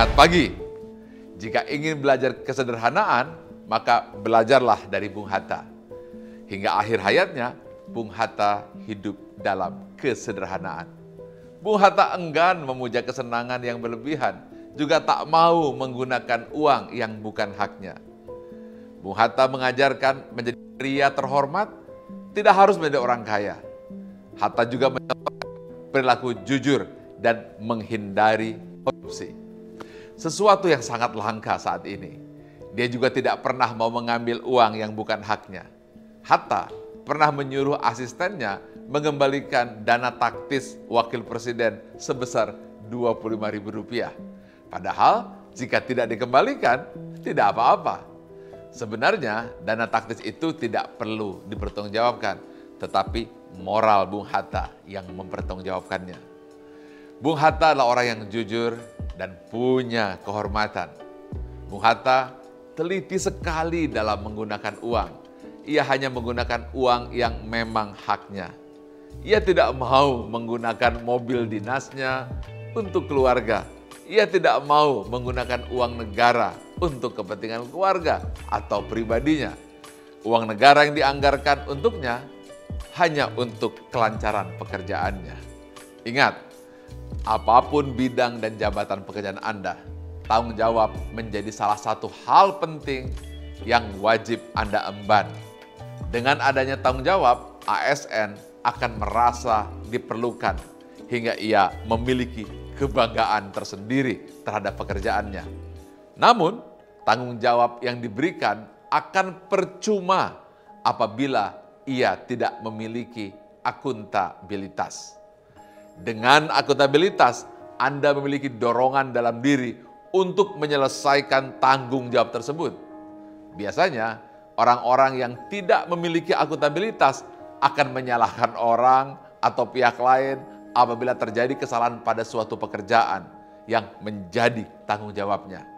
Semangat pagi! Jika ingin belajar kesederhanaan, maka belajarlah dari Bung Hatta. Hingga akhir hayatnya, Bung Hatta hidup dalam kesederhanaan. Bung Hatta enggan memuja kesenangan yang berlebihan, juga tak mau menggunakan uang yang bukan haknya. Bung Hatta mengajarkan menjadi pria terhormat, tidak harus menjadi orang kaya. Hatta juga mencontohkan perilaku jujur dan menghindari korupsi. Sesuatu yang sangat langka saat ini. Dia juga tidak pernah mau mengambil uang yang bukan haknya. Hatta pernah menyuruh asistennya mengembalikan dana taktis wakil presiden sebesar Rp25.000. Padahal jika tidak dikembalikan, tidak apa-apa. Sebenarnya dana taktis itu tidak perlu dipertanggungjawabkan, tetapi moral Bung Hatta yang mempertanggungjawabkannya. Bung Hatta adalah orang yang jujur dan punya kehormatan. Bung Hatta teliti sekali dalam menggunakan uang. Ia hanya menggunakan uang yang memang haknya. Ia tidak mau menggunakan mobil dinasnya untuk keluarga. Ia tidak mau menggunakan uang negara untuk kepentingan keluarga atau pribadinya. Uang negara yang dianggarkan untuknya hanya untuk kelancaran pekerjaannya. Ingat, apapun bidang dan jabatan pekerjaan Anda, tanggung jawab menjadi salah satu hal penting yang wajib Anda emban. Dengan adanya tanggung jawab, ASN akan merasa diperlukan hingga ia memiliki kebanggaan tersendiri terhadap pekerjaannya. Namun, tanggung jawab yang diberikan akan percuma apabila ia tidak memiliki akuntabilitas. Dengan akuntabilitas, Anda memiliki dorongan dalam diri untuk menyelesaikan tanggung jawab tersebut. Biasanya, orang-orang yang tidak memiliki akuntabilitas akan menyalahkan orang atau pihak lain apabila terjadi kesalahan pada suatu pekerjaan yang menjadi tanggung jawabnya.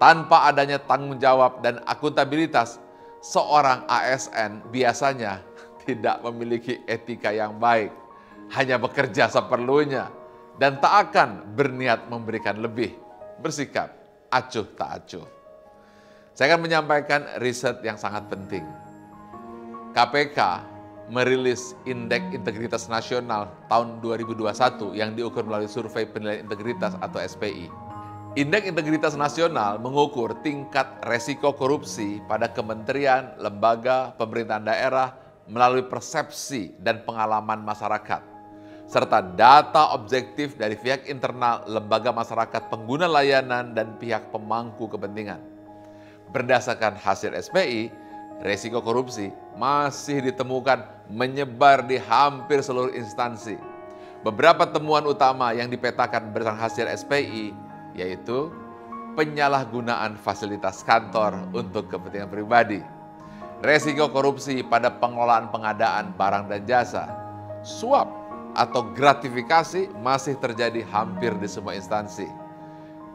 Tanpa adanya tanggung jawab dan akuntabilitas, seorang ASN biasanya tidak memiliki etika yang baik, hanya bekerja seperlunya, dan tak akan berniat memberikan lebih, bersikap acuh tak acuh. Saya akan menyampaikan riset yang sangat penting. KPK merilis Indeks Integritas Nasional tahun 2021 yang diukur melalui Survei Penilaian Integritas atau SPI. Indeks Integritas Nasional mengukur tingkat resiko korupsi pada kementerian, lembaga, pemerintahan daerah melalui persepsi dan pengalaman masyarakat, serta data objektif dari pihak internal, lembaga masyarakat, pengguna layanan, dan pihak pemangku kepentingan. Berdasarkan hasil SPI, resiko korupsi masih ditemukan menyebar di hampir seluruh instansi. Beberapa temuan utama yang dipetakan berdasarkan hasil SPI yaitu penyalahgunaan fasilitas kantor untuk kepentingan pribadi, resiko korupsi pada pengelolaan pengadaan barang dan jasa, suap atau gratifikasi masih terjadi hampir di semua instansi.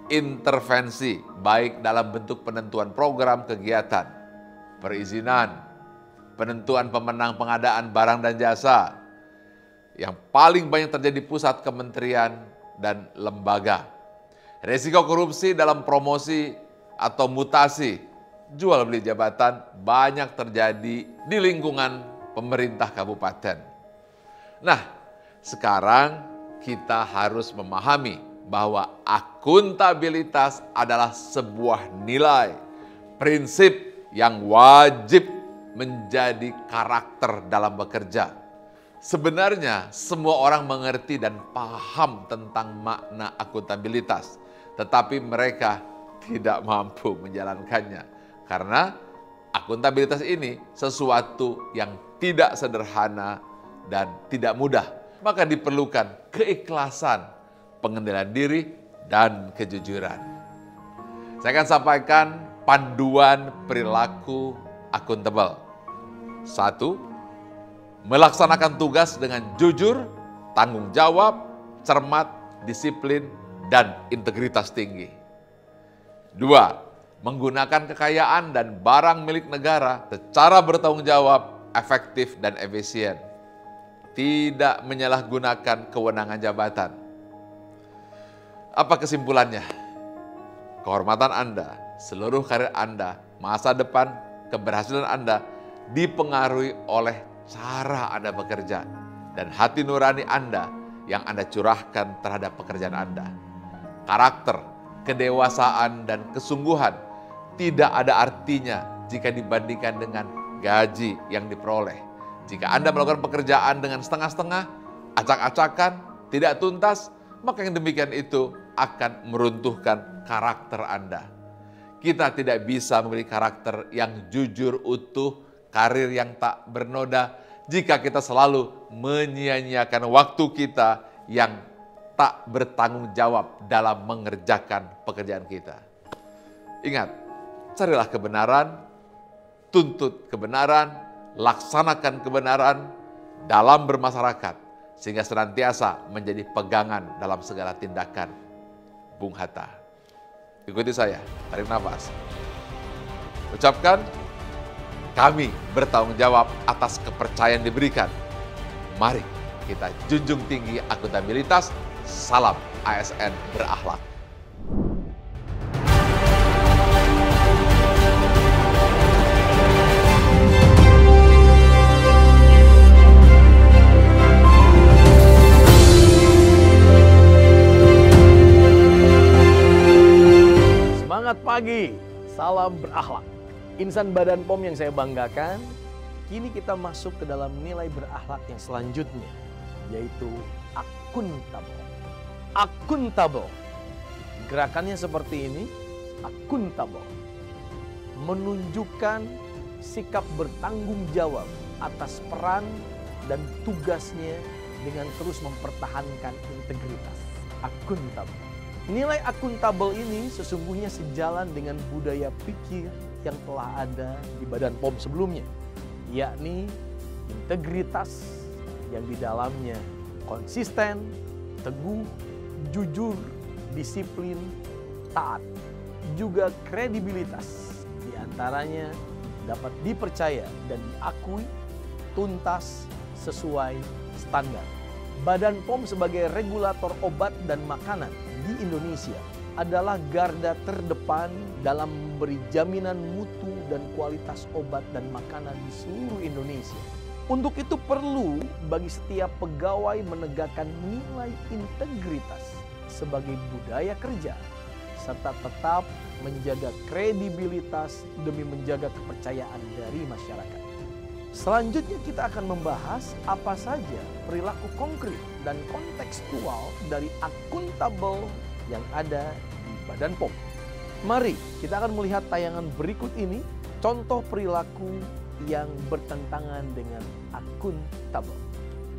Intervensi baik dalam bentuk penentuan program kegiatan, perizinan, penentuan pemenang pengadaan barang dan jasa, yang paling banyak terjadi di pusat kementerian dan lembaga. Risiko korupsi dalam promosi atau mutasi, jual beli jabatan banyak terjadi di lingkungan pemerintah kabupaten. Nah, sekarang kita harus memahami bahwa akuntabilitas adalah sebuah nilai, prinsip yang wajib menjadi karakter dalam bekerja. Sebenarnya semua orang mengerti dan paham tentang makna akuntabilitas, tetapi mereka tidak mampu menjalankannya. Karena akuntabilitas ini sesuatu yang tidak sederhana dan tidak mudah. Maka diperlukan keikhlasan, pengendalian diri, dan kejujuran. Saya akan sampaikan panduan perilaku akuntabel. 1. Melaksanakan tugas dengan jujur, tanggung jawab, cermat, disiplin, dan integritas tinggi. 2. Menggunakan kekayaan dan barang milik negara secara bertanggung jawab, efektif, dan efisien. Tidak menyalahgunakan kewenangan jabatan. Apa kesimpulannya? kehormatan Anda, seluruh karir Anda, masa depan, keberhasilan Anda dipengaruhi oleh cara Anda bekerja dan hati nurani Anda yang Anda curahkan terhadap pekerjaan Anda. Karakter, kedewasaan, dan kesungguhan tidak ada artinya jika dibandingkan dengan gaji yang diperoleh. Jika Anda melakukan pekerjaan dengan setengah-setengah, acak-acakan, tidak tuntas, maka yang demikian itu akan meruntuhkan karakter Anda. Kita tidak bisa memiliki karakter yang jujur, utuh, karir yang tak bernoda, jika kita selalu menyia-nyiakan waktu kita yang tak bertanggung jawab dalam mengerjakan pekerjaan kita. Ingat, carilah kebenaran, tuntut kebenaran, laksanakan kebenaran dalam bermasyarakat, sehingga senantiasa menjadi pegangan dalam segala tindakan. Bung Hatta. Ikuti saya, tarik nafas. Ucapkan, kami bertanggung jawab atas kepercayaan diberikan. Mari kita junjung tinggi akuntabilitas. Salam ASN berakhlak. Semangat pagi, salam berakhlak. Insan Badan POM yang saya banggakan, kini kita masuk ke dalam nilai berakhlak yang selanjutnya, yaitu akuntabel. Akuntabel. Gerakannya seperti ini, akuntabel. Menunjukkan sikap bertanggung jawab atas peran dan tugasnya dengan terus mempertahankan integritas. Akuntabel. Nilai akuntabel ini sesungguhnya sejalan dengan budaya pikir yang telah ada di Badan POM sebelumnya, yakni integritas yang di dalamnya konsisten, teguh, jujur, disiplin, taat, juga kredibilitas. Di antaranya dapat dipercaya dan diakui tuntas sesuai standar. Badan POM sebagai regulator obat dan makanan di Indonesia adalah garda terdepan dalam memberi jaminan mutu dan kualitas obat dan makanan di seluruh Indonesia. Untuk itu perlu bagi setiap pegawai menegakkan nilai integritas sebagai budaya kerja, serta tetap menjaga kredibilitas demi menjaga kepercayaan dari masyarakat. Selanjutnya kita akan membahas apa saja perilaku konkret dan kontekstual dari akuntabel yang ada di Badan POM. Mari kita akan melihat tayangan berikut ini, contoh perilaku yang bertentangan dengan akuntabel.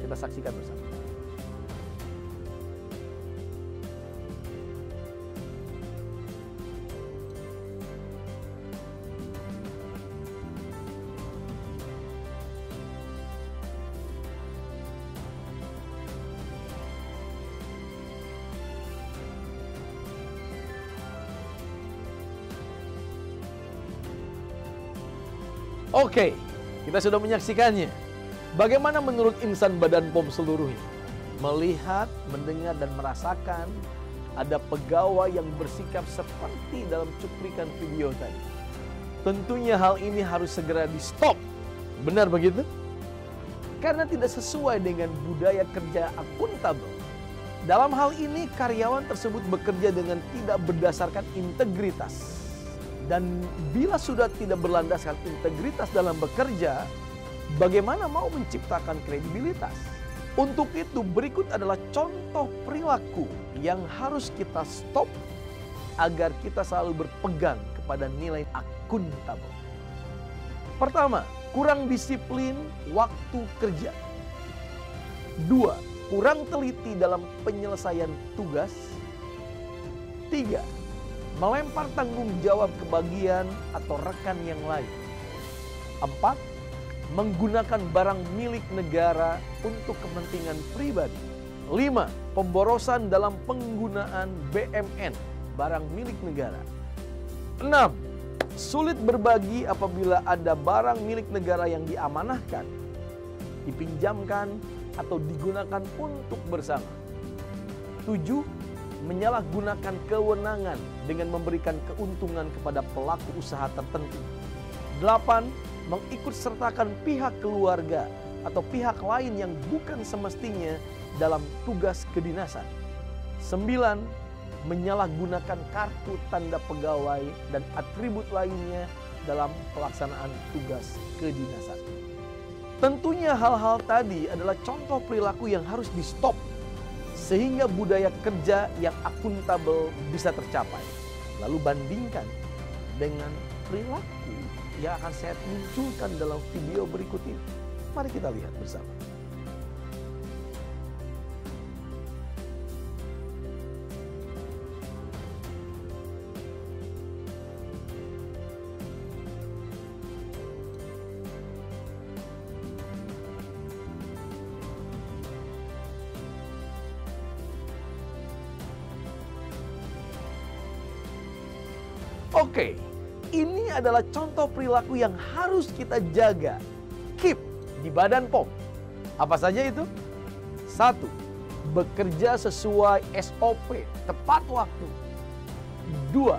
Kita saksikan bersama. Oke, kita sudah menyaksikannya. Bagaimana menurut insan Badan POM seluruhnya? Melihat, mendengar, dan merasakan ada pegawai yang bersikap seperti dalam cuplikan video tadi. Tentunya hal ini harus segera di-stop. Benar begitu? Karena tidak sesuai dengan budaya kerja akuntabel. Dalam hal ini, karyawan tersebut bekerja dengan tidak berdasarkan integritas. Dan bila sudah tidak berlandaskan integritas dalam bekerja, bagaimana mau menciptakan kredibilitas? Untuk itu berikut adalah contoh perilaku yang harus kita stop agar kita selalu berpegang kepada nilai akuntabel. Pertama, kurang disiplin waktu kerja. 2, kurang teliti dalam penyelesaian tugas. 3, melempar tanggung jawab ke bagian atau rekan yang lain. 4, menggunakan barang milik negara untuk kepentingan pribadi. 5, pemborosan dalam penggunaan BMN, barang milik negara. 6, sulit berbagi apabila ada barang milik negara yang diamanahkan, dipinjamkan, atau digunakan untuk bersama. 7, menyalahgunakan kewenangan dengan memberikan keuntungan kepada pelaku usaha tertentu. 8. Mengikut sertakan pihak keluarga atau pihak lain yang bukan semestinya dalam tugas kedinasan. 9. Menyalahgunakan kartu tanda pegawai dan atribut lainnya dalam pelaksanaan tugas kedinasan. Tentunya hal-hal tadi adalah contoh perilaku yang harus di-stop sehingga budaya kerja yang akuntabel bisa tercapai. Lalu bandingkan dengan perilaku yang akan saya munculkan dalam video berikut ini. Mari kita lihat bersama. Oke, ini adalah contoh perilaku yang harus kita jaga, keep di Badan POM. Apa saja itu? 1. Bekerja sesuai SOP, tepat waktu. 2.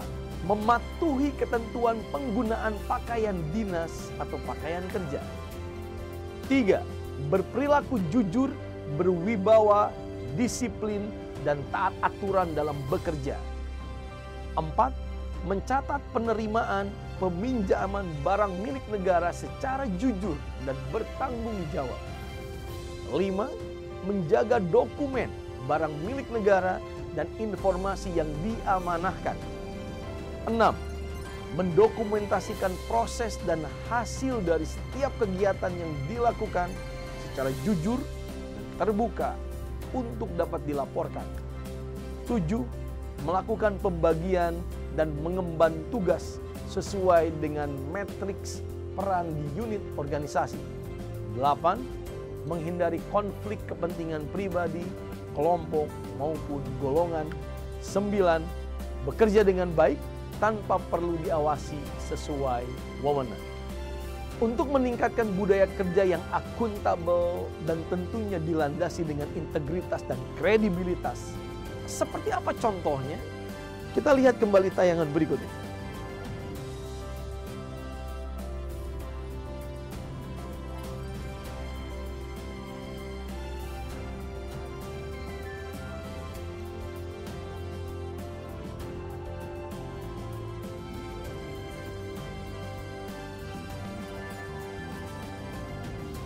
Mematuhi ketentuan penggunaan pakaian dinas atau pakaian kerja. 3. Berperilaku jujur, berwibawa, disiplin, dan taat aturan dalam bekerja. 4. Mencatat penerimaan peminjaman barang milik negara secara jujur dan bertanggung jawab. 5. Menjaga dokumen barang milik negara dan informasi yang diamanahkan. 6. Mendokumentasikan proses dan hasil dari setiap kegiatan yang dilakukan secara jujur dan terbuka untuk dapat dilaporkan. 7. Melakukan pembagian dan mengemban tugas sesuai dengan matriks peran di unit organisasi. 8. Menghindari konflik kepentingan pribadi, kelompok, maupun golongan. 9. Bekerja dengan baik tanpa perlu diawasi sesuai wewenang. Untuk meningkatkan budaya kerja yang akuntabel dan tentunya dilandasi dengan integritas dan kredibilitas. Seperti apa contohnya? Kita lihat kembali tayangan berikut ini.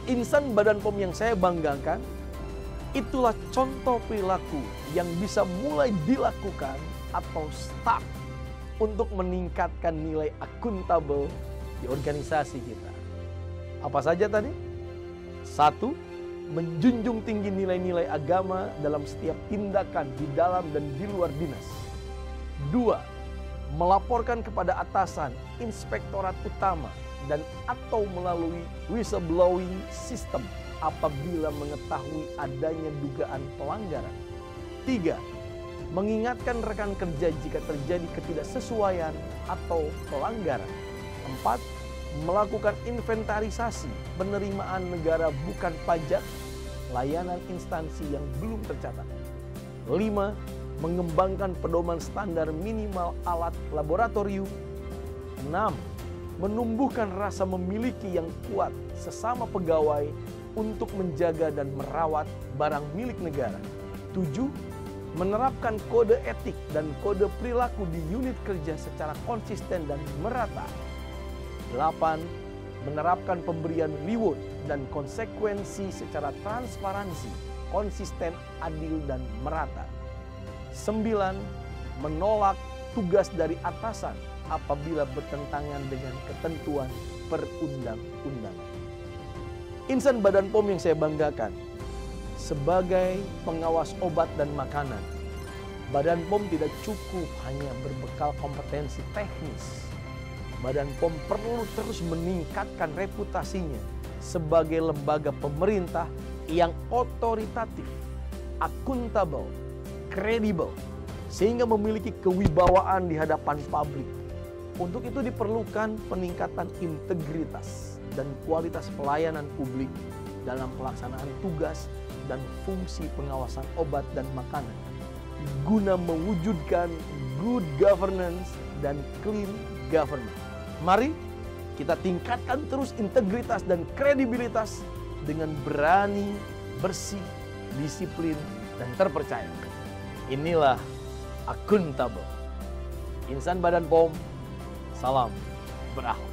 Insan Badan POM yang saya banggakan, itulah contoh perilaku yang bisa mulai dilakukan atau start untuk meningkatkan nilai akuntabel di organisasi kita. Apa saja tadi? 1. Menjunjung tinggi nilai-nilai agama dalam setiap tindakan di dalam dan di luar dinas. 2. Melaporkan kepada atasan, inspektorat utama, dan atau melalui whistleblowing system apabila mengetahui adanya dugaan pelanggaran. 3. Mengingatkan rekan kerja jika terjadi ketidaksesuaian atau pelanggaran. 4. Melakukan inventarisasi penerimaan negara bukan pajak, layanan instansi yang belum tercatat. 5. Mengembangkan pedoman standar minimal alat laboratorium. 6. Menumbuhkan rasa memiliki yang kuat sesama pegawai untuk menjaga dan merawat barang milik negara. 7. Menerapkan kode etik dan kode perilaku di unit kerja secara konsisten dan merata. 8. Menerapkan pemberian reward dan konsekuensi secara transparansi, konsisten, adil, dan merata. 9. Menolak tugas dari atasan apabila bertentangan dengan ketentuan perundang-undangan. Insan Badan POM yang saya banggakan, sebagai pengawas obat dan makanan, Badan POM tidak cukup hanya berbekal kompetensi teknis. Badan POM perlu terus meningkatkan reputasinya sebagai lembaga pemerintah yang otoritatif, akuntabel, kredibel, sehingga memiliki kewibawaan di hadapan publik. Untuk itu diperlukan peningkatan integritas dan kualitas pelayanan publik dalam pelaksanaan tugas dan fungsi pengawasan obat dan makanan. guna mewujudkan good governance dan clean government. Mari kita tingkatkan terus integritas dan kredibilitas dengan berani, bersih, disiplin, dan terpercaya. Inilah akuntabel. Insan Badan POM, salam berakhlak.